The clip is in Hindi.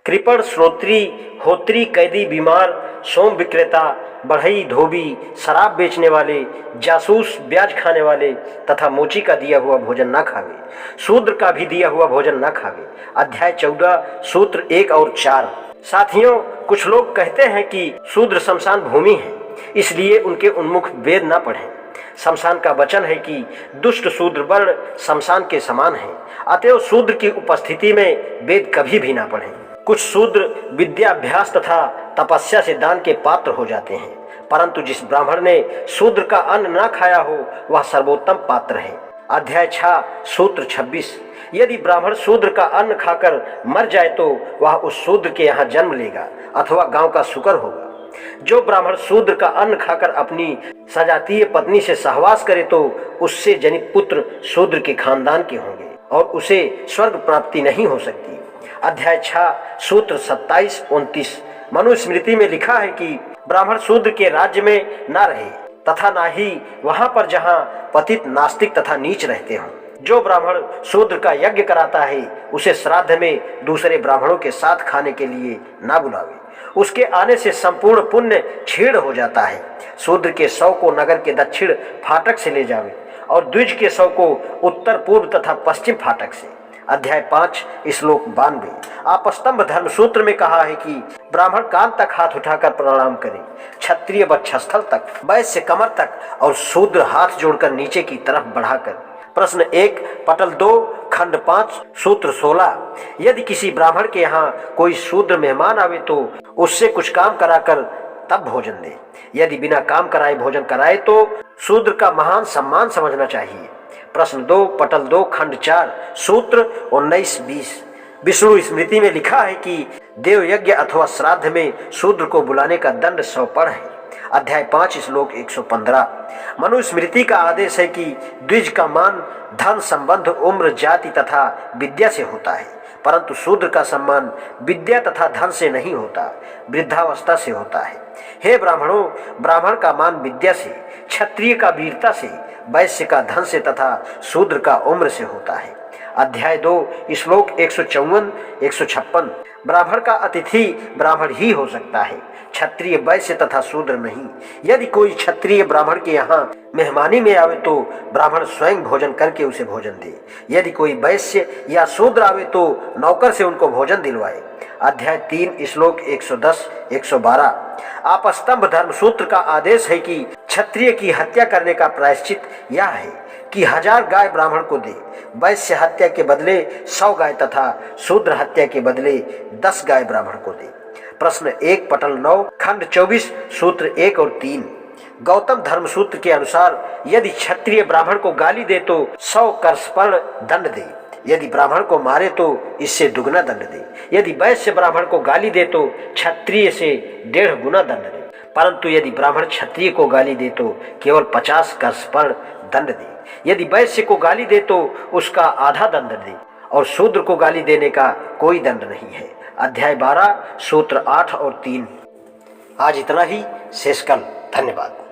कृपण, श्रोत्री, होत्री, कैदी, बीमार, सोम विक्रेता, बढ़ई, धोबी, शराब बेचने वाले, जासूस, ब्याज खाने वाले तथा मोची का दिया हुआ भोजन न खावे, शूद्र का भी दिया हुआ भोजन न खावे। अध्याय 14 सूत्र 1 और 4। साथियों, कुछ लोग कहते हैं कि शूद्र शमशान भूमि है, इसलिए उनके उन्मुख वेद न पढ़ें। शमशान का वचन है कि दुष्ट शूद्र वर्ण शमशान के समान है, अतएव शूद्र की उपस्थिति में वेद कभी भी ना पढ़ें। कुछ शूद्र विद्याभ्यास तथा तपस्या से दान के पात्र हो जाते हैं, परंतु जिस ब्राह्मण ने शूद्र का अन्न न खाया हो वह सर्वोत्तम पात्र है। अध्याय 6 सूत्र 26। यदि ब्राह्मण शूद्र का अन्न खाकर मर जाए तो वह उस शूद्र के यहाँ जन्म लेगा अथवा गांव का शुकर होगा। जो ब्राह्मण शूद्र का अन्न खाकर अपनी सजातीय पत्नी से सहवास करे तो उससे जनित पुत्र शूद्र के खानदान के होंगे और उसे स्वर्ग प्राप्ति नहीं हो सकती। अध्याय 6 सूत्र 27-29। मनुस्मृति में लिखा है कि ब्राह्मण शूद्र के राज्य में न रहे तथा न ही वहां पर जहां पतित, नास्तिक तथा नीच रहते हों। जो ब्राह्मण शूद्र का यज्ञ कराता है उसे श्राद्ध में दूसरे ब्राह्मणों के साथ खाने के लिए ना बुलावे, उसके आने से संपूर्ण पुण्य क्षीण हो जाता है। शूद्र के शव को नगर के दक्षिण फाटक से ले जावे और द्विज के शव को उत्तर, पूर्व तथा पश्चिम फाटक से। अध्याय 5 श्लोक 92। आपस्तंभ धर्म सूत्र में कहा है कि ब्राह्मण कान तक हाथ उठाकर प्रणाम करे, क्षत्रिय वक्षस्थल तक, वैश्य कमर तक और शूद्र हाथ जोड़कर नीचे की तरफ बढ़ाकर। प्रश्न 1 पटल 2 खंड 5 सूत्र 16। यदि किसी ब्राह्मण के यहाँ कोई शूद्र मेहमान आवे तो उससे कुछ काम कराकर तब भोजन दे। यदि बिना काम कराए भोजन कराए तो शूद्र का महान सम्मान समझना चाहिए। प्रश्न 2 पटल 2 खंड 4 सूत्र 19-20। विष्णु स्मृति में लिखा है कि देव यज्ञ अथवा श्राद्ध में शूद्र को बुलाने का दंड 100 पड़ है। अध्याय 5 श्लोक 115। मनुस्मृति का आदेश है कि द्विज का मान धन, संबंध, उम्र, जाति तथा विद्या से होता है, परंतु शूद्र का सम्मान विद्या तथा धन से नहीं होता, वृद्धावस्था से होता है। हे ब्राह्मणों, ब्राह्मण का मान विद्या से, क्षत्रिय का वीरता से, वैश्य का धन से तथा शूद्र का उम्र से होता है। अध्याय 2 श्लोक 154-156। ब्राह्मण का अतिथि ब्राह्मण ही हो सकता है, क्षत्रिय, वैश्य तथा शूद्र नहीं। यदि कोई क्षत्रिय ब्राह्मण के यहाँ मेहमानी में आवे तो ब्राह्मण स्वयं भोजन करके उसे भोजन दे। यदि कोई वैश्य या शूद्र आवे तो नौकर से उनको भोजन दिलवाए। अध्याय 3 श्लोक 110-112। आपस्तंभ धर्म सूत्र का आदेश है कि क्षत्रिय की हत्या करने का प्रायश्चित यह है कि 1000 गाय ब्राह्मण को दे, वैश्य हत्या के बदले 100 गाय तथा शूद्र हत्या के बदले 10 गाय ब्राह्मण को दे। प्रश्न 1 पटल 9 खंड 24 सूत्र 1 और 3। गौतम धर्म सूत्र के अनुसार यदि क्षत्रिय ब्राह्मण को गाली दे तो 100 कर्षपर्ण दंड दे, यदि ब्राह्मण को मारे तो इससे दुगना दंड दे, यदि वैश्य ब्राह्मण को गाली दे तो क्षत्रिय से 1.5 गुना दंड दे, परंतु यदि ब्राह्मण क्षत्रिय को गाली दे तो केवल 50 कर्षपर्ण दंड दे, यदि वैश्य को गाली दे तो उसका आधा दंड दे और शूद्र को गाली देने का कोई दंड नहीं है। अध्याय 12 सूत्र 8 और 3। आज इतना ही, शेष कल। धन्यवाद।